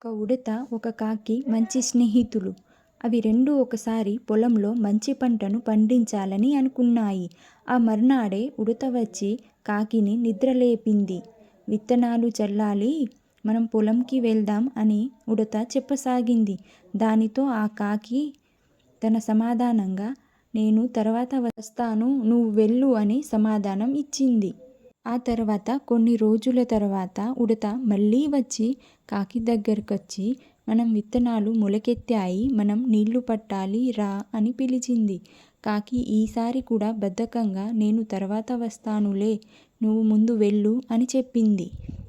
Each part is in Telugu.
ఒక ఉడత ఒక కాకి మంచి స్నేహితులు. అవి రెండు ఒకసారి పొలంలో మంచి పంటను పండించాలని అనుకున్నాయి. ఆ మర్నాడే ఉడత వచ్చి కాకిని నిద్రలేపింది. విత్తనాలు చల్లాలి, మనం పొలంకి వెళ్దాం అని ఉడత చెప్పసాగింది. దానితో ఆ కాకి తన సమాధానంగా, నేను తర్వాత వస్తాను, నువ్వు వెళ్ళు అని సమాధానం ఇచ్చింది. ఆ తర్వాత కొన్ని రోజుల తర్వాత ఉడత మళ్ళీ వచ్చి కాకి దగ్గరకొచ్చి, మనం విత్తనాలు మొలకెత్తాయి, మనం నీళ్లు పట్టాలి రా అని పిలిచింది. కాకి ఈసారి కూడా బద్ధకంగా, నేను తర్వాత వస్తానులే, నువ్వు ముందు వెళ్ళు అని చెప్పింది.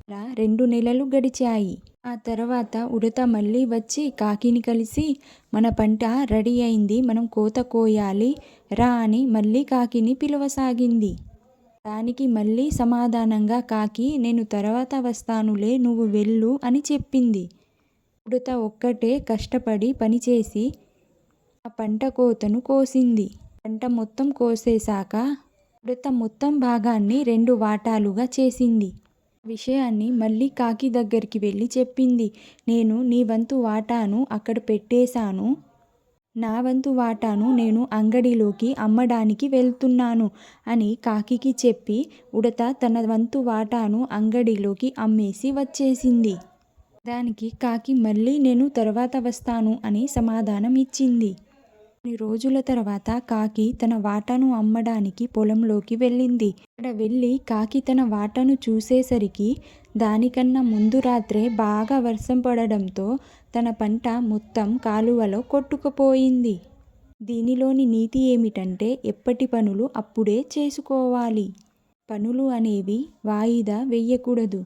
అలా 2 నెలలు గడిచాయి. ఆ తర్వాత ఉడత మళ్ళీ వచ్చి కాకిని కలిసి, మన పంట రెడీ అయింది, మనం కోత కోయాలి రా అని మళ్ళీ కాకిని పిలవసాగింది. దానికి మళ్ళీ సమాధానంగా కాకి, నేను తర్వాత వస్తానులే, నువ్వు వెళ్ళు అని చెప్పింది. ఉడత ఒక్కటే కష్టపడి పనిచేసి ఆ పంట కోతను కోసింది. పంట మొత్తం కోసేశాక ఉడత మొత్తం భాగాన్ని 2 వాటాలుగా చేసింది. విషయాన్ని మళ్ళీ కాకి దగ్గరికి వెళ్ళి చెప్పింది. నేను నీ వంతు వాటాను అక్కడ పెట్టేశాను, నా వంతు వాటాను నేను అంగడిలోకి అమ్మడానికి వెళ్తున్నాను అని కాకికి చెప్పి ఉడత తన వంతు వాటాను అంగడిలోకి అమ్మేసి వచ్చేసింది. దానికి కాకి మళ్ళీ నేను తర్వాత వస్తాను అని సమాధానం ఇచ్చింది. కొన్ని రోజుల తర్వాత కాకి తన వాటాను అమ్మడానికి పొలంలోకి వెళ్ళింది. అక్కడ వెళ్ళి కాకి తన వాటాను చూసేసరికి దానికన్నా ముందు రాత్రే బాగా వర్షం పడడంతో తన పంట మొత్తం కాలువలో కొట్టుకుపోయింది. దీనిలోని నీతి ఏమిటంటే, ఎప్పటి పనులు అప్పుడే చేసుకోవాలి. పనులు అనేవి వాయిదా వేయకూడదు.